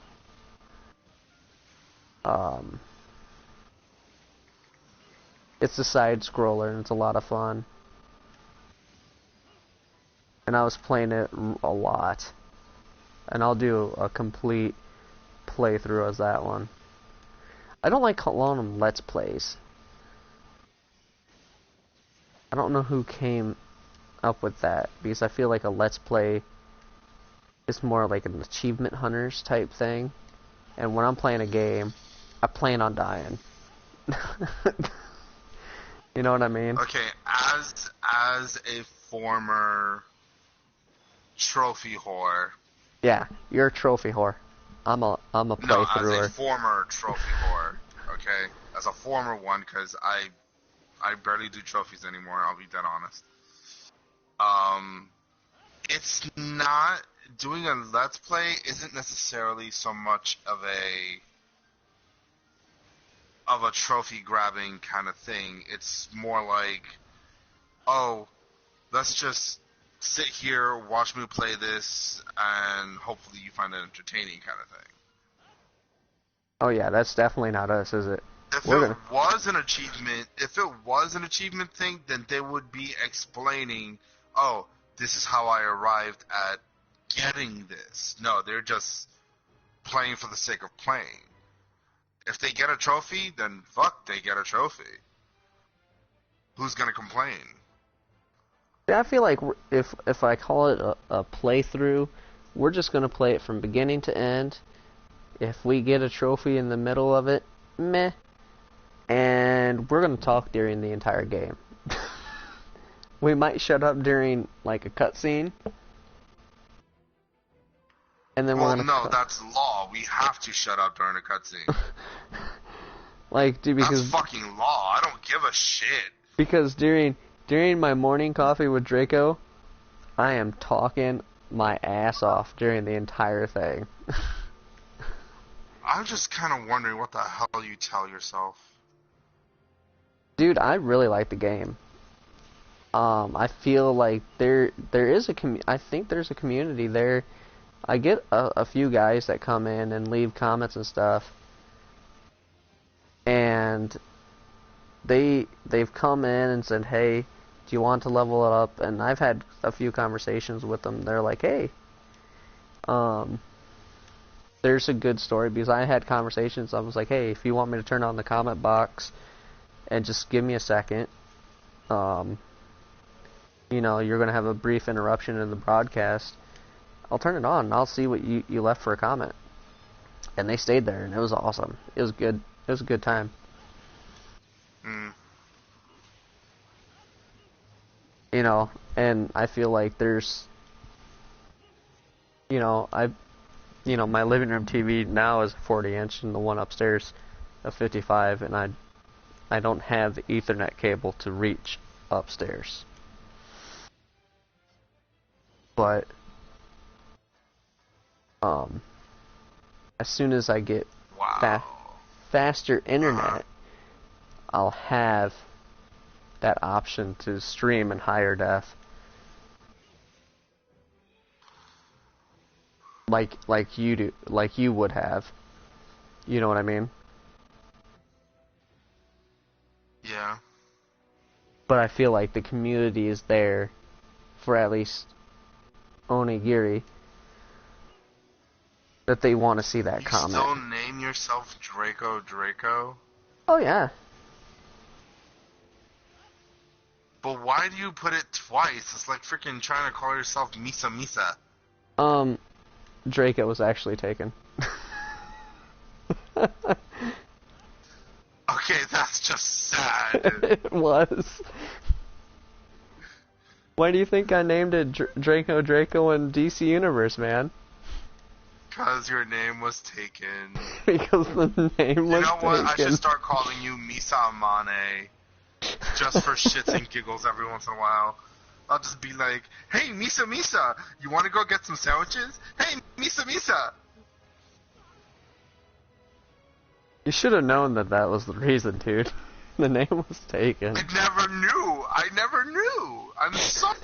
It's a side scroller, and it's a lot of fun. And I was playing it a lot. And I'll do a complete playthrough as that one. I don't like calling them Let's Plays. I don't know who came up with that, because I feel like a Let's Play is more like an achievement hunters type thing. And when I'm playing a game, I plan on dying. You know what I mean? Okay, as a former trophy whore. Yeah, you're a trophy whore. I'm a playthrougher. No, as a former trophy whore. okay? As a former one, because I barely do trophies anymore. I'll be dead honest. Um, it's not doing a let's play isn't necessarily so much of a trophy grabbing kind of thing. It's more like, oh, let's just sit here, watch me play this, and hopefully you find it entertaining kind of thing. Oh yeah, that's definitely not us, is it? If We're it gonna. was an achievement thing, then they would be explaining, oh, this is how I arrived at getting this. No, they're just playing for the sake of playing. If they get a trophy, then fuck, they get a trophy. Who's gonna complain? Yeah, I feel like if I call it a playthrough, we're just gonna play it from beginning to end. If we get a trophy in the middle of it, meh. And we're gonna talk during the entire game. We might shut up during like a cutscene, and then Well, we're no, gonna. that's law. We have to shut up during a cutscene. Like, dude, That's because fucking law. I don't give a shit. during my morning coffee with Draco, I am talking my ass off during the entire thing. I'm just kind of wondering what the hell you tell yourself. Dude, I really like the game. I feel like there is I think there's a community there. I get a few guys that come in and leave comments and stuff, and they've come in and said, hey, do you want to level it up? And I've had a few conversations with them. They're like, hey, there's a good story, because I had conversations. I was like, hey, if you want me to turn on the comment box and just give me a second, you know, you're going to have a brief interruption in the broadcast. I'll turn it on and I'll see what you left for a comment. And they stayed there, and it was awesome. It was good. It was a good time. You know, and I feel like there's, you know, my living room TV now is a 40-inch, and the one upstairs a 55, and I don't have the Ethernet cable to reach upstairs. But as soon as I get faster internet, I'll have that option to stream in higher def. Like you do, like you would have. You know what I mean? Yeah. But I feel like the community is there for at least Onigiri, that they want to see that comment. You still name yourself Draco? Oh yeah. But why do you put it twice? It's like freaking trying to call yourself Misa. Draco was actually taken. Okay, that's just sad. It was. Why do you think I named it Draco in DC Universe, man? Because your name was taken. Because the name was taken. You know what? I should start calling you Misa Amane. Just for shits and giggles every once in a while. I'll just be like, hey, Misa, you want to go get some sandwiches? Hey, Misa. You should have known that was the reason, dude. The name was taken. I never knew. I'm sorry.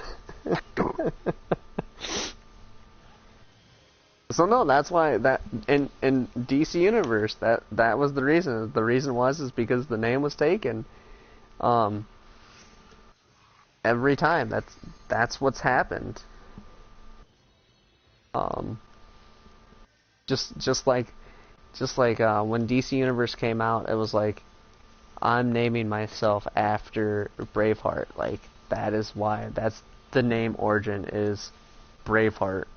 So no, that's why that in DC Universe that was the reason. The reason is because the name was taken. Every time that's what's happened. Just like when DC Universe came out, it was like, I'm naming myself after Braveheart. Like, that is why. That's the name origin is Braveheart.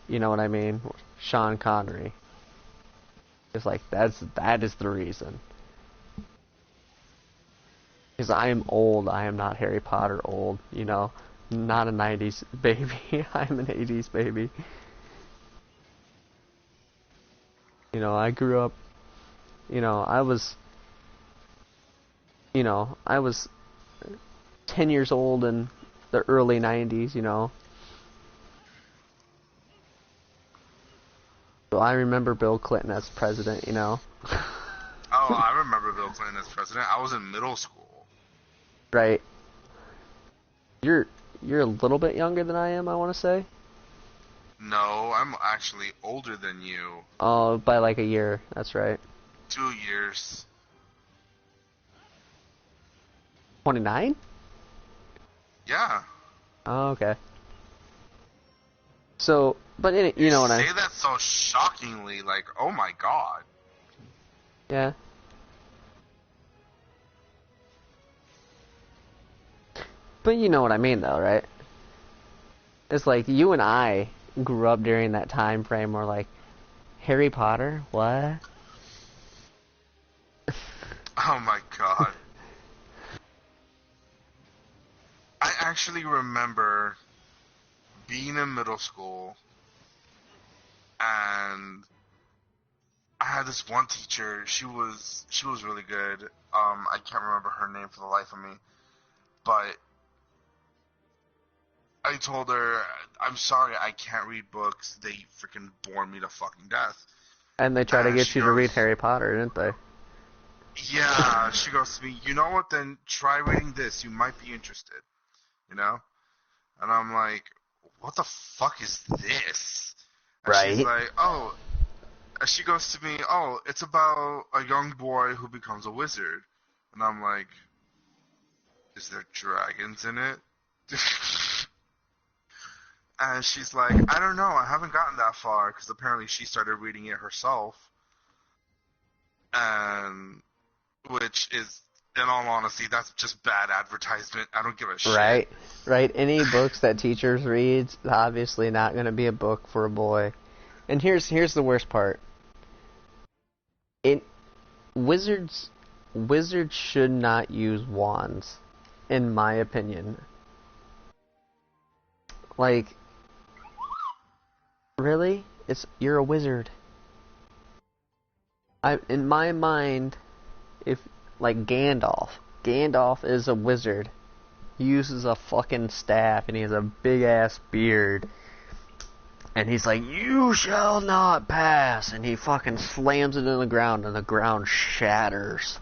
You know what I mean? Sean Connery. It's like, that is the reason. Because I am old. I am not Harry Potter old. You know? Not a 90s baby. I'm an 80s baby. You know, I grew up... You know, I was you know, I was 10 years old in the early 90s, you know. So I remember Bill Clinton as president, you know. Oh, I remember Bill Clinton as president. I was in middle school. Right. You're a little bit younger than I am, I want to say. No, I'm actually older than you. Oh, by like a year. That's right. 2 years. 29? Yeah. Oh, okay. So, but you know what I... say that so shockingly, like, oh my god. Yeah. But you know what I mean, though, right? It's like, you and I grew up during that time frame where, like, Harry Potter? What? Oh my god. I actually remember being in middle school, and I had this one teacher. She was really good. I can't remember her name for the life of me, but I told her, I'm sorry, I can't read books. They freaking bore me to fucking death. And they try to get she you to read goes, Harry Potter, didn't they? Yeah, she goes to me, you know what, then try reading this. You might be interested, you know? And I'm like, what the fuck is this? And she's Right. like, oh, and she goes to me, oh, it's about a young boy who becomes a wizard. And I'm like, is there dragons in it? And she's like, I don't know, I haven't gotten that far, because apparently she started reading it herself. And, which is, in all honesty, that's just bad advertisement. I don't give a shit. Right. Right. Any books that teachers read, obviously not going to be a book for a boy. And here's the worst part. Wizards should not use wands, in my opinion. Like, really? You're a wizard. In my mind, if like Gandalf is a wizard. He uses a fucking staff and he has a big ass beard. And he's like, you shall not pass, and he fucking slams it in the ground and the ground shatters.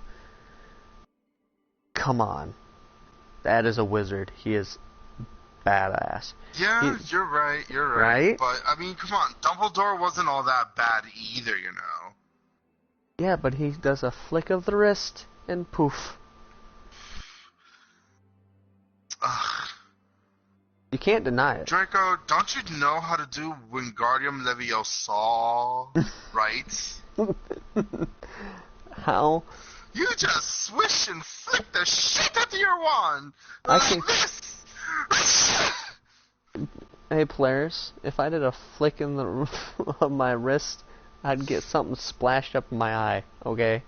Come on. That is a wizard. He is badass. Yeah, you're right. Right? But, I mean, come on. Dumbledore wasn't all that bad either, you know. Yeah, but he does a flick of the wrist and poof. Ugh. You can't deny it. Draco, don't you know how to do Wingardium Leviosa, right? How? You just swish and flick the shit out of your wand I like can... this. Hey, players, if I did a flick in the of my wrist, I'd get something splashed up in my eye, okay?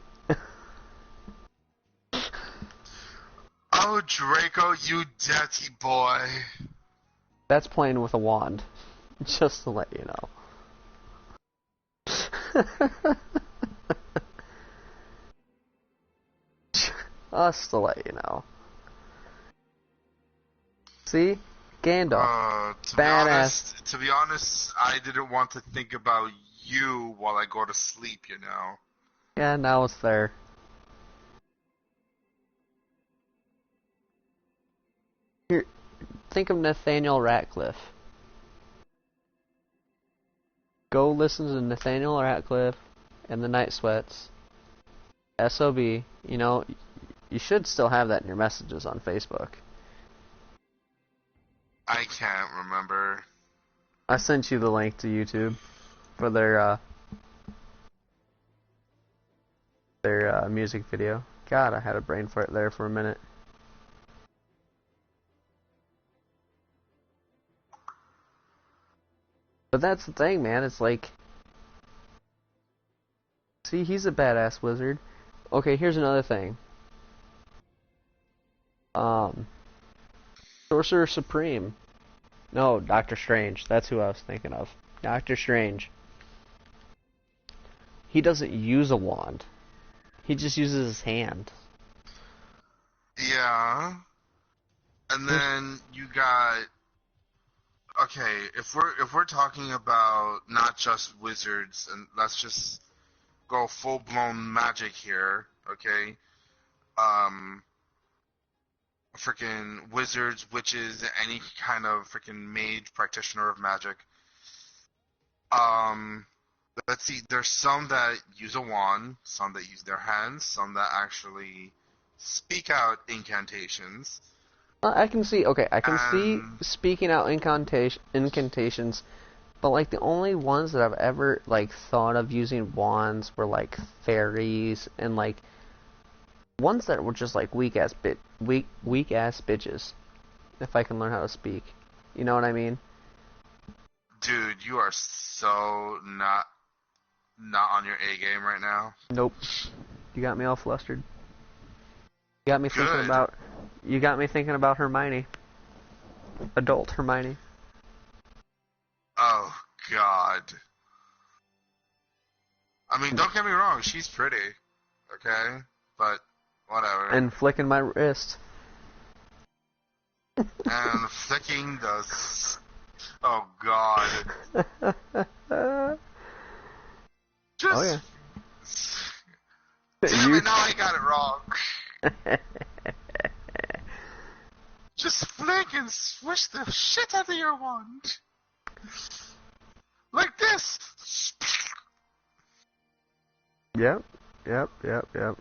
Oh, Draco, you dirty boy. That's playing with a wand. Just to let you know. Just to let you know. See? Gandalf. Badass. To be honest, I didn't want to think about you while I go to sleep, you know? Yeah, now it's there. Here, think of Nathaniel Ratcliffe. Go listen to Nathaniel Ratcliffe and the Night Sweats. SOB. You know, you should still have that in your messages on Facebook. I can't remember. I sent you the link to YouTube for their music video. God, I had a brain fart there for a minute. But that's the thing, man. It's like, see, he's a badass wizard. Okay, here's another thing. Sorcerer Supreme. No, Doctor Strange. That's who I was thinking of. Doctor Strange. He doesn't use a wand. He just uses his hand. Yeah. And then you got okay, if we're talking about not just wizards, and let's just go full blown magic here, okay? Um, freaking wizards, witches, any kind of freaking mage practitioner of magic. Um, let's see. There's some that use a wand, some that use their hands, some that actually speak out incantations, I can see. Okay, I can see and speaking out incantations, but like the only ones that I've ever like thought of using wands were like fairies and like ones that were just like weak ass bitches. If I can learn how to speak, you know what I mean? dude, you are so not on your A game right now. Nope. You got me all flustered. You got me thinking Good. about. You got me thinking about Hermione. Adult Hermione. Oh God. I mean, don't get me wrong, she's pretty, okay? But whatever. And flicking my wrist. And flicking the. Oh God. Oh Just. yeah. Damn You. it! Now I got it wrong. Just flick and swish the shit out of your wand. Like this. Yep. Yep. Yep. Yep.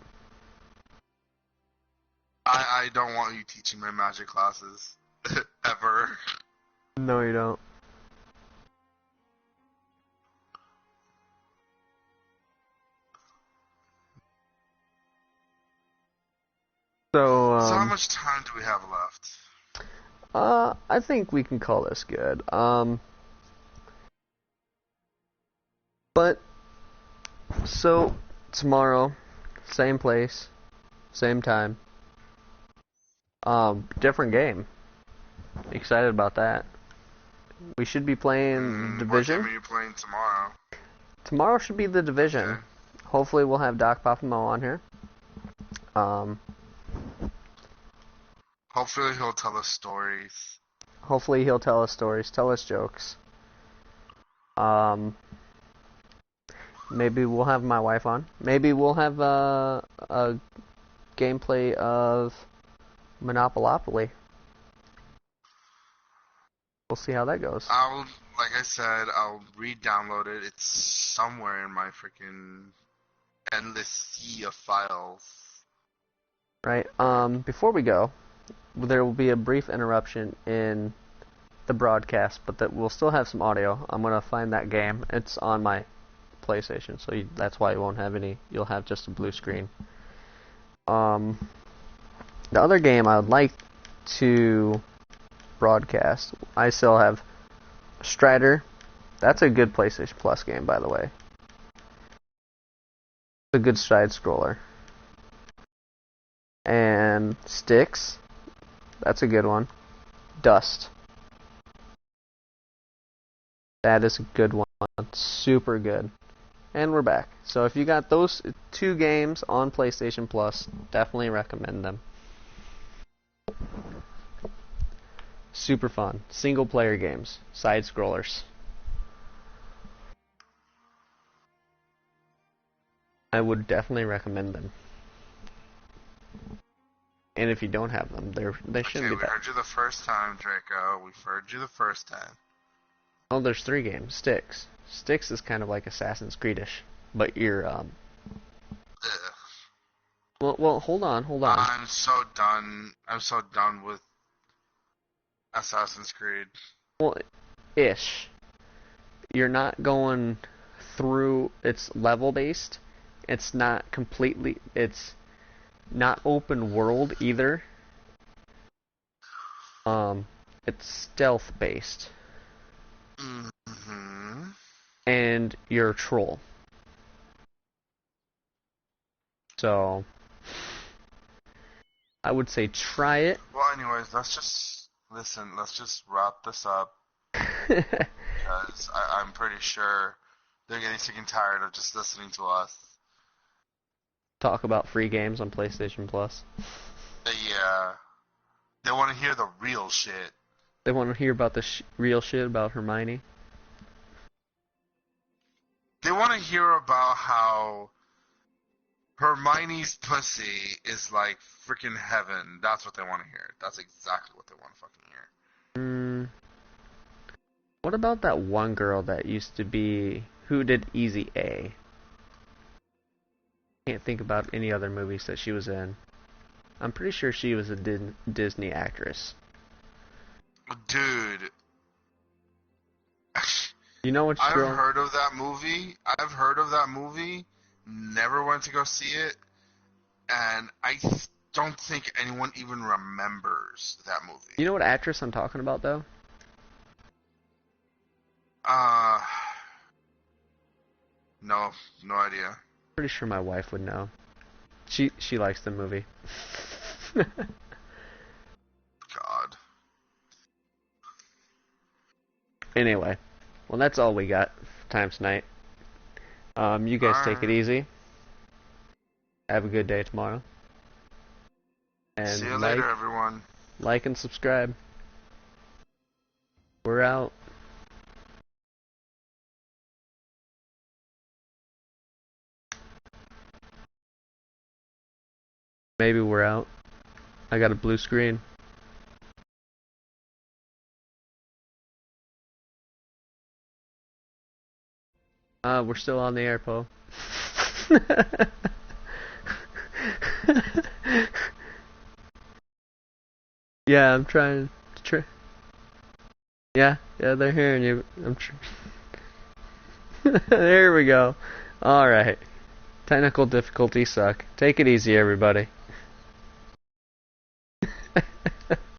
I don't want you teaching my magic classes. Ever. No, you don't. So, So how much time do we have left? I think we can call this good. But so tomorrow, same place, same time. Different game. Excited about that. We should be playing the What game Division. are you playing tomorrow? Tomorrow should be the Division. Okay. Hopefully we'll have Doc Pop and Mo on here. Um, Hopefully he'll tell us stories. hopefully he'll tell us stories, tell us jokes. Um, maybe we'll have my wife on. Maybe we'll have a gameplay of Monopoly. We'll see how that goes. Like I said, I'll re-download it. It's somewhere in my freaking endless sea of files. Right. Before we go, there will be a brief interruption in the broadcast, but that we'll still have some audio. I'm gonna find that game. It's on my PlayStation, so that's why you won't have any. You'll have just a blue screen. The other game I would like to broadcast, I still have Strider. That's a good PlayStation Plus game, by the way. It's a good side scroller. And Sticks. That's a good one. Dust. That is a good one. Super good. And we're back. So if you got those two games on PlayStation Plus, definitely recommend them. Super fun. Single player games. Side scrollers. I would definitely recommend them. And if you don't have them, they shouldn't be We bad. heard you the first time, Draco. We've heard you the first time. Oh, there's 3 games. Sticks. Sticks is kind of like Assassin's Creed-ish, but you're Ugh. Well, hold on. I'm so done. I'm so done with Assassin's Creed. Well, ish. You're not going through. It's level based. It's not completely. It's not open world either. It's stealth based, Mm-hmm. and you're a troll. So I would say try it. Well, anyways, let's just listen. Let's just wrap this up because I'm pretty sure they're getting sick and tired of just listening to us. Talk about free games on PlayStation Plus. Yeah. They want to hear the real shit. They want to hear about the real shit about Hermione. They want to hear about how Hermione's pussy is like freaking heaven. That's what they want to hear. That's exactly what they want to fucking hear. Hmm. What about that one girl that used to be who did Easy A? Can't think about any other movies that she was in. I'm pretty sure she was a Disney actress. Dude, You know which I've girl? heard of that movie. I've heard of that movie. Never went to go see it. And I don't think anyone even remembers that movie. You know what actress I'm talking about though? Uh, no, no idea. Pretty sure my wife would know. She likes the movie. God. Anyway, well that's all we got for time tonight. You guys take it Alright. easy. Have a good day tomorrow. See you And later, everyone. like and subscribe. We're out. Maybe we're out. I got a blue screen. We're still on the air, Po. Yeah, I'm trying to yeah, they're hearing you. There we go. Alright. Technical difficulties suck. Take it easy, everybody.